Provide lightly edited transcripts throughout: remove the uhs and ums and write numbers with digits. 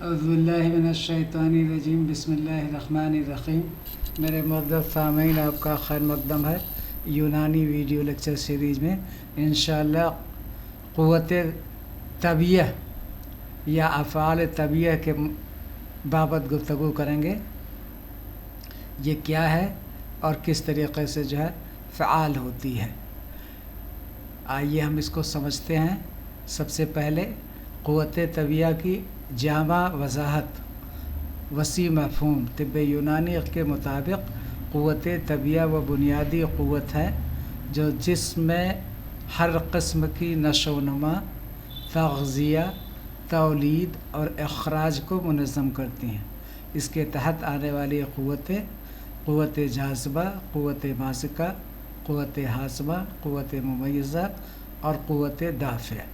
اعوذ باللہ من الشیطان الرجیم بسم اللہ الرحمن الرحیم۔ میرے معزز سامعین، آپ کا خیر مقدم ہے یونانی ویڈیو لیکچر سیریز میں۔ انشاءاللہ قوت طبیعہ یا افعال طبیعہ کے بابت گفتگو کریں گے۔ یہ کیا ہے اور کس طریقے سے جو ہے فعال ہوتی ہے، آئیے ہم اس کو سمجھتے ہیں۔ سب سے پہلے قوت طبیعہ کی جامع وضاحت، وسیع مفہوم۔ طب یونانی کے مطابق قوت طبیعہ وہ بنیادی قوت ہے جو جسم میں ہر قسم کی نشو و نما، تغذیہ، تولید اور اخراج کو منظم کرتی ہیں۔ اس کے تحت آنے والی قوتیں قوت جاذبہ، قوت ماسکہ، قوت حاسبہ، قوت ممیزہ اور قوت دافع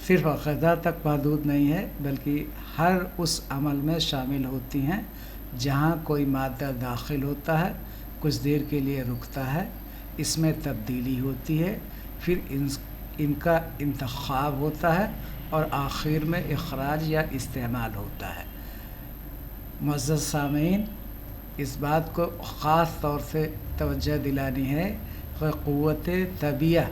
صرف غذا تک محدود نہیں ہے، بلکہ ہر اس عمل میں شامل ہوتی ہیں جہاں کوئی مادہ داخل ہوتا ہے، کچھ دیر کے لیے رکتا ہے، اس میں تبدیلی ہوتی ہے، پھر ان کا انتخاب ہوتا ہے اور آخر میں اخراج یا استعمال ہوتا ہے۔ معزز سامعین، اس بات کو خاص طور سے توجہ دلانی ہے کہ قوت طبیعہ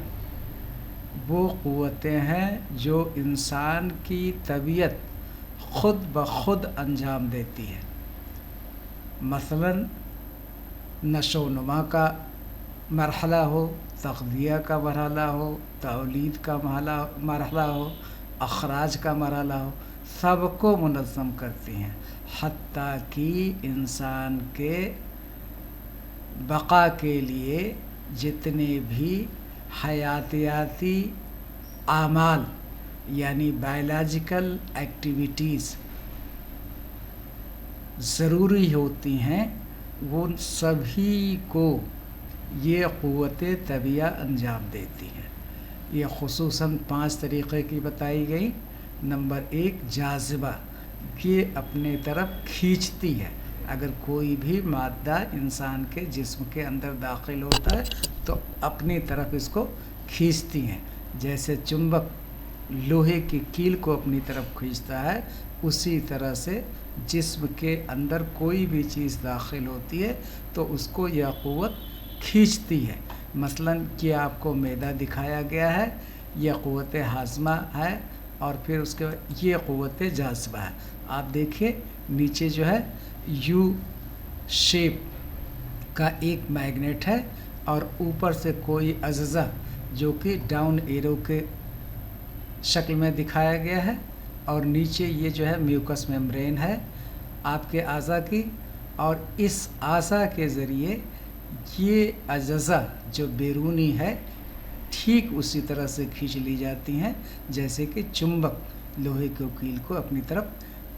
وہ قوتیں ہیں جو انسان کی طبیعت خود بخود انجام دیتی ہے۔ مثلا نشو و نما کا مرحلہ ہو، تغذیہ کا مرحلہ ہو، تولید کا مرحلہ ہو، اخراج کا مرحلہ ہو، سب کو منظم کرتی ہیں، حتیٰ کہ انسان کے بقا کے لیے جتنے بھی حیاتیاتی اعمال یعنی بایولوجیکل ایکٹیویٹیز ضروری ہوتی ہیں، ان سبھی کو یہ قوت طبیعہ انجام دیتی ہے۔ یہ خصوصاً 5 طریقے کی بتائی گئی۔ نمبر 1 جاذبہ، یہ اپنے طرف کھینچتی ہے۔ اگر کوئی بھی مادہ انسان کے جسم کے اندر داخل ہوتا ہے تو اپنی طرف اس کو کھینچتی ہیں، جیسے چمبک لوہے کی کیل کو اپنی طرف کھینچتا ہے، اسی طرح سے جسم کے اندر کوئی بھی چیز داخل ہوتی ہے تو اس کو یہ قوت کھینچتی ہے۔ مثلا کہ آپ کو معدہ دکھایا گیا ہے، یہ قوت ہاضمہ ہے، اور پھر اس کے بعد یہ قوت جاذبہ ہے۔ آپ دیکھیے نیچے جو ہے یو شیپ کا ایک میگنیٹ ہے اور اوپر سے کوئی اجزا جو کہ ڈاؤن ایرو کے شکل میں دکھایا گیا ہے، اور نیچے یہ جو ہے میوکس میمبرین ہے آپ کے اعضاء کی، اور اس اعضاء کے ذریعے یہ اجزا جو بیرونی ہے ٹھیک اسی طرح سے کھینچ لی جاتی ہیں جیسے کہ چمبک لوہے کی کیل کو اپنی طرف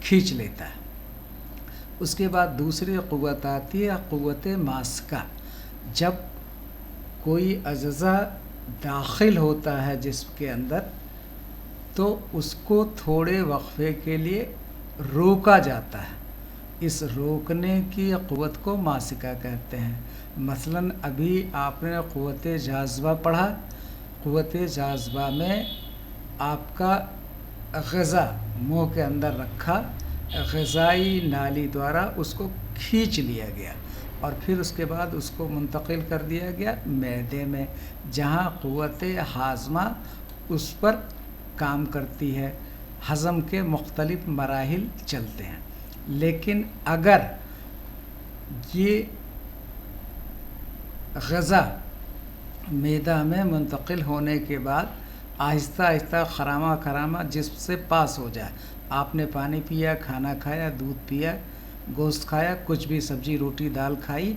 کھینچ لیتا ہے۔ اس کے بعد دوسری قوت آتی ہے قوت ماسکہ۔ جب کوئی اجزا داخل ہوتا ہے جسم کے اندر تو اس کو تھوڑے وقفے کے لیے روکا جاتا ہے، اس روکنے کی قوت کو ماسکہ کہتے ہیں۔ مثلا ابھی آپ نے قوت جاذبہ پڑھا، قوت جاذبہ میں آپ کا غذا منہ کے اندر رکھا، غذائی نالی دوارا اس کو کھینچ لیا گیا اور پھر اس کے بعد اس کو منتقل کر دیا گیا معدے میں، جہاں قوت ہاضمہ اس پر کام کرتی ہے، ہضم کے مختلف مراحل چلتے ہیں۔ لیکن اگر یہ غذا معدہ میں منتقل ہونے کے بعد آہستہ آہستہ خرامہ جسم سے پاس ہو جائے، آپ نے پانی پیا، کھانا کھایا، دودھ پیا، گوشت کھایا، کچھ بھی سبزی روٹی دال کھائی،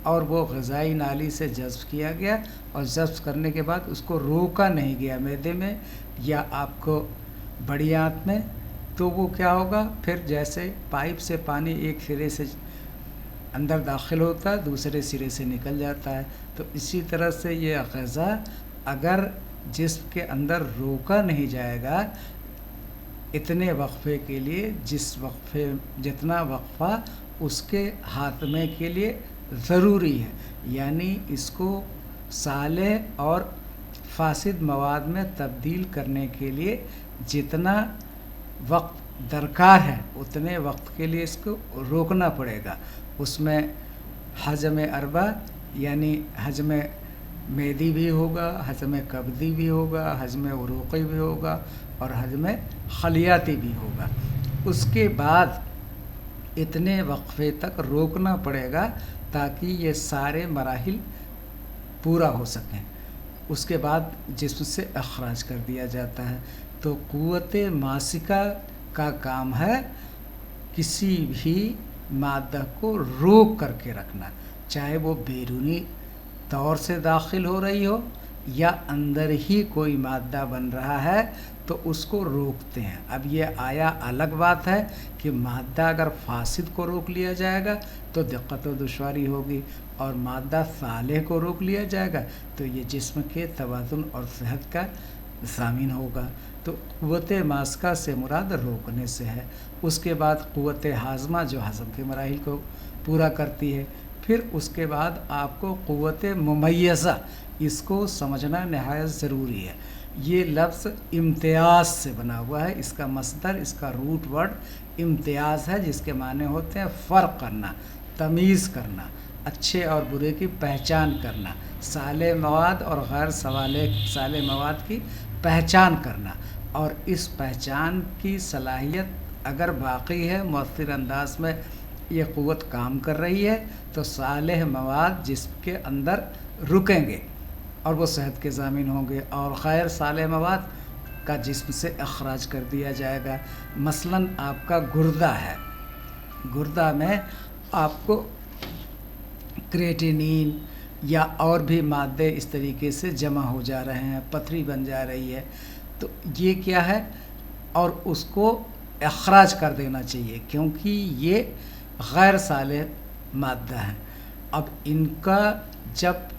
اور وہ غذائی نالی سے جذب کیا گیا، اور جذب کرنے کے بعد اس کو روکا نہیں گیا معدے میں یا آپ کو بڑی آنت میں، تو وہ کیا ہوگا؟ پھر جیسے پائپ سے پانی ایک سرے سے اندر داخل ہوتا ہے دوسرے سرے سے نکل جاتا ہے، تو اسی طرح سے یہ غذا اگر جسم کے اندر روکا نہیں جائے گا اتنے وقفے کے لیے، جتنا وقفہ اس کے ہاضمے کے لیے ضروری ہے، یعنی اس کو صالح اور فاسد مواد میں تبدیل کرنے کے لیے جتنا وقت درکار ہے اتنے وقت کے لیے اس کو روکنا پڑے گا. اس میں ہضم اربع یعنی ہضم معدی بھی ہوگا، ہضم کبدی بھی ہوگا، ہضم عروقی بھی ہوگا اور ہضم خلیاتی بھی ہوگا. اس کے بعد اتنے وقفے تک روکنا پڑے گا تاکہ یہ سارے مراحل پورا ہو سکیں. اس کے بعد جسم سے اخراج کر دیا جاتا ہے. تو قوت ماسکہ کا کام ہے کسی بھی مادہ کو روک کر کے رکھنا، چاہے وہ بیرونی طور سے داخل ہو رہی ہو یا اندر ہی کوئی مادہ بن رہا ہے تو اس کو روکتے ہیں. اب یہ آیا الگ بات ہے کہ مادہ اگر فاسد کو روک لیا جائے گا تو دقت و دشواری ہوگی، اور مادہ صالح کو روک لیا جائے گا تو یہ جسم کے توازن اور صحت کا ضامن ہوگا. تو قوت ماسکہ سے مراد روکنے سے ہے. اس کے بعد قوت ہاضمہ جو ہضم کے مراحل کو پورا کرتی ہے. پھر اس کے بعد آپ کو قوت ممیزہ، اس کو سمجھنا نہایت ضروری ہے. یہ لفظ امتیاز سے بنا ہوا ہے. اس کا مصدر، اس کا روٹ ورڈ امتیاز ہے، جس کے معنی ہوتے ہیں فرق کرنا، تمیز کرنا، اچھے اور برے کی پہچان کرنا، صالح مواد اور غیر صالح مواد کی پہچان کرنا. اور اس پہچان کی صلاحیت اگر باقی ہے، مؤثر انداز میں یہ قوت کام کر رہی ہے تو صالح مواد جسم کے اندر رکیں گے اور وہ صحت کے ضامن ہوں گے، اور غیر صالح مواد کا جسم سے اخراج کر دیا جائے گا. مثلاً آپ کا گردہ ہے، گردہ میں آپ کو کریٹینین یا اور بھی مادے اس طریقے سے جمع ہو جا رہے ہیں، پتھری بن جا رہی ہے. تو یہ کیا ہے، اور اس کو اخراج کر دینا چاہیے کیونکہ یہ غیر صالح مادہ ہیں. اب ان کا جب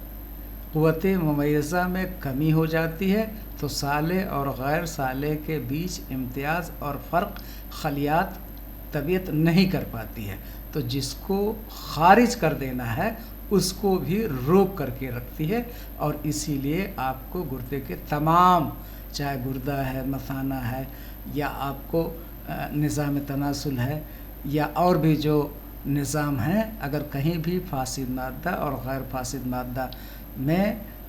قوت ممیزہ میں کمی ہو جاتی ہے تو صالح اور غیر صالح کے بیچ امتیاز اور فرق خلیات طبیعت نہیں کر پاتی ہے. تو جس کو خارج کر دینا ہے اس کو بھی روک کر کے رکھتی ہے. اور اسی لیے آپ کو گردے کے تمام، چاہے گردہ ہے، مثانہ ہے، یا آپ کو نظام تناسل ہے، یا اور بھی جو نظام ہیں، اگر کہیں بھی فاسد مادہ اور غیر فاسد مادہ میں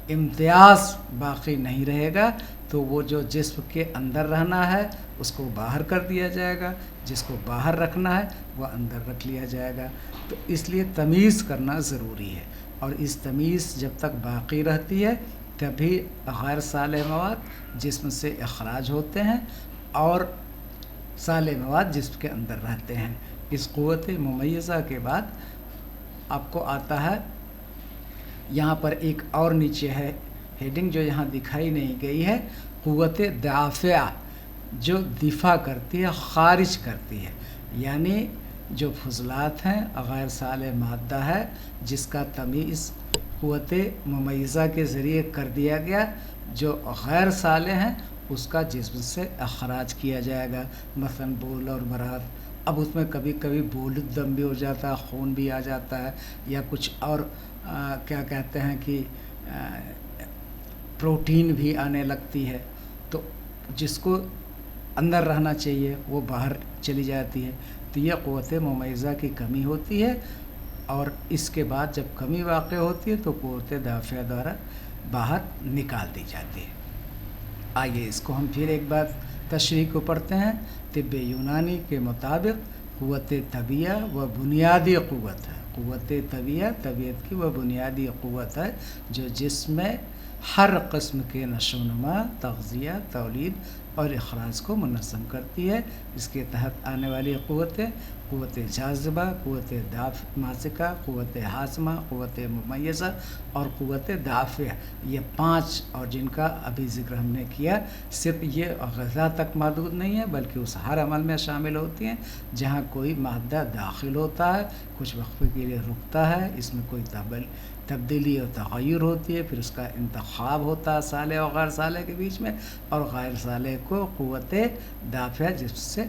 امتیاز باقی نہیں رہے گا تو وہ جو جسم کے اندر رہنا ہے اس کو باہر کر دیا جائے گا، جس کو باہر رکھنا ہے وہ اندر رکھ لیا جائے گا. تو اس لیے تمیز کرنا ضروری ہے، اور اس تمیز جب تک باقی رہتی ہے تبھی غیر صالح مواد جسم سے اخراج ہوتے ہیں اور صالح مواد جسم کے اندر رہتے ہیں. اس قوت ممیزہ کے بعد آپ کو آتا ہے، یہاں پر ایک اور نیچے ہے ہیڈنگ جو یہاں دکھائی نہیں گئی ہے، قوت دافعہ، جو دفاع کرتی ہے، خارج کرتی ہے. یعنی جو فضلات ہیں، غیر صالح مادہ ہے جس کا تمیز قوت ممیزہ کے ذریعے کر دیا گیا، جو غیر صالح ہیں اس کا جسم سے اخراج کیا جائے گا. مثلا بول اور براد، اب اس میں کبھی کبھی بول دم بھی ہو جاتا ہے، خون بھی آ جاتا ہے، یا کچھ اور کیا کہتے ہیں کہ پروٹین بھی آنے لگتی ہے، تو جس کو اندر رہنا چاہیے وہ باہر چلی جاتی ہے. تو یہ قوت ممیزہ کی کمی ہوتی ہے، اور اس کے بعد جب کمی واقع ہوتی ہے تو قوت دافعہ دوارا باہر نکال دی جاتی ہے. آئیے اس کو ہم پھر ایک بار تشریح کو پڑھتے ہیں. طب یونانی کے مطابق قوت طبیعہ و بنیادی قوت ہے. قوت طبیعہ طبیعت کی وہ بنیادی قوت ہے جو جسم میں ہر قسم کے نشو و نما، تغذیہ، تولید اور اخراج کو منظم کرتی ہے. اس کے تحت آنے والی قوتیں قوت جاذبہ، قوت ماسکہ، قوت ہاضمہ، قوت ممیزہ اور قوت دافعہ، یہ 5، اور جن کا ابھی ذکر ہم نے کیا. صرف یہ غذا تک محدود نہیں ہے بلکہ اس ہر عمل میں شامل ہوتی ہیں جہاں کوئی مادہ داخل ہوتا ہے، کچھ وقفے کے لیے رکتا ہے، اس میں کوئی تبدیلی اور تغیر ہوتی ہے، پھر اس کا انتخاب ہوتا ہے صالح اور غیر صالح کے بیچ میں، اور غیر صالح کو قوت دافعہ جس سے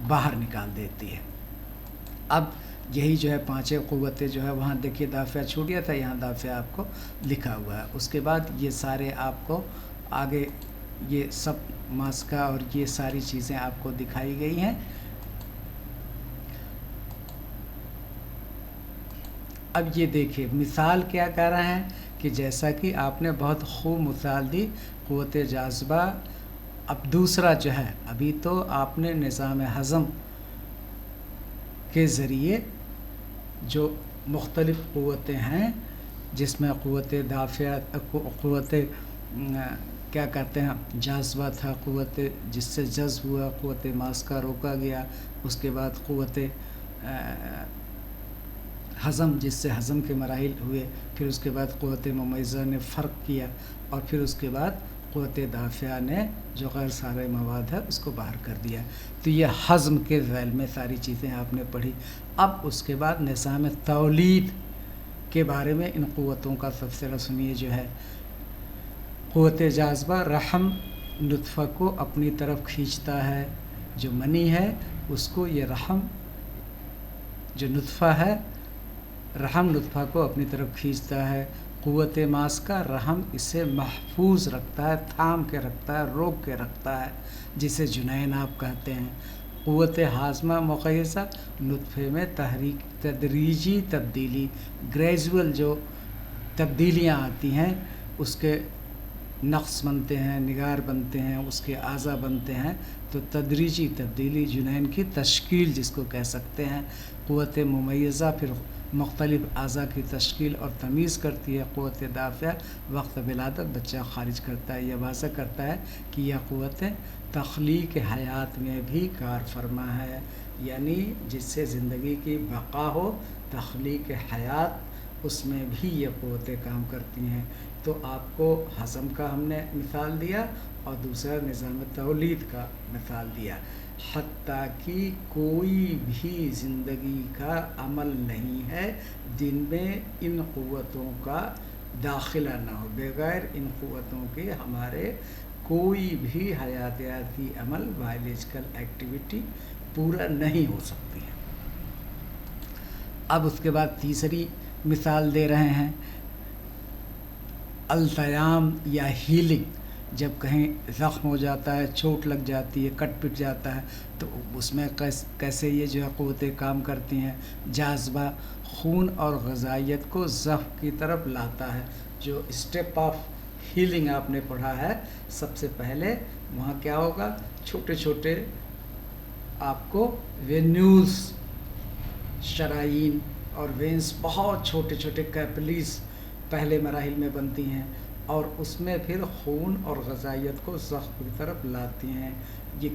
باہر نکال دیتی ہے. اب یہی جو ہے 5 قوتیں جو ہے، وہاں دیکھیے دافعہ چھوٹ گیا تھا، یہاں دافعہ آپ کو لکھا ہوا ہے. اس کے بعد یہ سارے آپ کو آگے یہ سب ماسکہ اور یہ ساری چیزیں آپ کو دکھائی گئی ہیں. اب یہ دیکھیے مثال کیا کر رہے ہیں کہ جیسا کہ آپ نے بہت خوب مثال دی قوت جاذبہ. اب دوسرا جو ہے، ابھی تو آپ نے نظام ہضم کے ذریعے جو مختلف قوتیں ہیں جس میں قوت دافعہ، قوت کیا کہتے ہیں جاذبہ تھا، قوت جس سے جذب ہوا، قوت ماسکہ روکا گیا، اس کے بعد قوت ہضم جس سے ہضم کے مراحل ہوئے، پھر اس کے بعد قوت ممیزہ نے فرق کیا، اور پھر اس کے بعد قوت دافعہ نے جو غیر سارے مواد ہے اس کو باہر کر دیا. تو یہ ہضم کے ذیل میں ساری چیزیں آپ نے پڑھی. اب اس کے بعد نظام تولید کے بارے میں ان قوتوں کا تفصیل سنیے. جو ہے قوت جاذبہ رحم نطفہ کو اپنی طرف کھینچتا ہے، جو منی ہے اس کو یہ رحم جو نطفہ ہے، رحم نطفہ کو اپنی طرف کھینچتا ہے. قوت ماسکہ رحم اسے محفوظ رکھتا ہے، تھام کے رکھتا ہے، روک کے رکھتا ہے، جسے جنین آپ کہتے ہیں. قوت ہاضمہ مقیزہ نطفے میں تدریجی تبدیلی، گریجول جو تبدیلیاں آتی ہیں، اس کے نقص بنتے ہیں، نگار بنتے ہیں، اس کے اعضاء بنتے ہیں، تو تدریجی تبدیلی جنین کی تشکیل جس کو کہہ سکتے ہیں. قوت ممیزہ پھر مختلف اعضاء کی تشکیل اور تمیز کرتی ہے. قوت دافعہ وقت ولادت بچہ خارج کرتا ہے. یہ واضح کرتا ہے کہ یہ قوت تخلیق حیات میں بھی کار فرما ہے، یعنی جس سے زندگی کی بقا ہو، تخلیق حیات، اس میں بھی یہ قوتیں کام کرتی ہیں. تو آپ کو ہضم کا ہم نے مثال دیا اور دوسرا نظام تولید کا مثال دیا. حتیٰ کہ کوئی بھی زندگی کا عمل نہیں ہے جن میں ان قوتوں کا داخلہ نہ ہو. بغیر ان قوتوں کے ہمارے کوئی بھی حیاتیاتی عمل، بایولوجیکل ایکٹیویٹی پورا نہیں ہو سکتی ہے. اب اس کے بعد تیسری مثال دے رہے ہیں التیام یا ہیلنگ. جب کہیں زخم ہو جاتا ہے، چوٹ لگ جاتی ہے، کٹ پٹ جاتا ہے، تو اس میں کیسے یہ جو ہے قوتیں کام کرتی ہیں. جاذبہ خون اور غذائیت کو ضعف کی طرف لاتا ہے. جو اسٹیپ آف ہیلنگ آپ نے پڑھا ہے، سب سے پہلے وہاں کیا ہوگا، چھوٹے چھوٹے آپ کو وینیوز، شرائین اور وینس، بہت چھوٹے چھوٹے کیپلیز پہلے مراحل میں بنتی ہیں، اور اس میں پھر خون اور غذائیت کو زخم کی طرف لاتی ہیں. یہ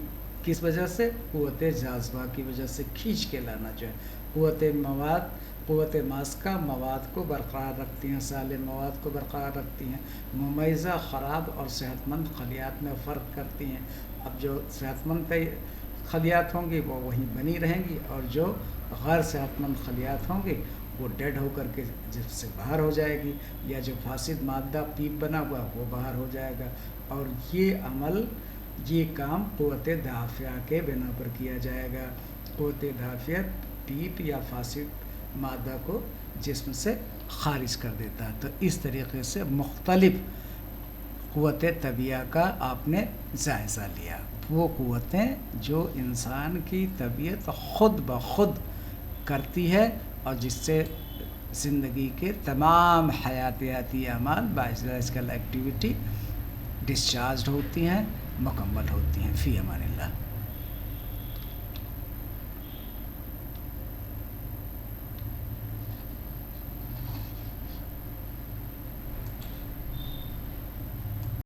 کس وجہ سے؟ قوت جاذبہ کی وجہ سے کھینچ کے لانا جو ہے. قوت ماسکہ مواد کو برقرار رکھتی ہیں، سالم مواد کو برقرار رکھتی ہیں. ممیزہ خراب اور صحت مند خلیات میں فرق کرتی ہیں. اب جو صحت مند خلیات ہوں گی وہ وہیں بنی رہیں گی، اور جو غیر صحت مند خلیات ہوں گی وہ ڈیڈ ہو کر کے جس سے باہر ہو جائے گی، یا جو فاسد مادہ پیپ بنا ہوا وہ باہر ہو جائے گا. اور یہ عمل، یہ کام قوت دافعہ کے بنا پر کیا جائے گا. قوت دافعہ پیپ یا فاسد مادہ کو جسم سے خارج کر دیتا ہے. تو اس طریقے سے مختلف قوت طبیعہ کا آپ نے جائزہ لیا. وہ قوتیں جو انسان کی طبیعت خود بخود کرتی ہے اور جس سے زندگی کے تمام حیاتیاتی اعمال، بایولوجیکل ایکٹیویٹی ڈسچارجڈ ہوتی ہیں، مکمل ہوتی ہیں. فی امان اللہ.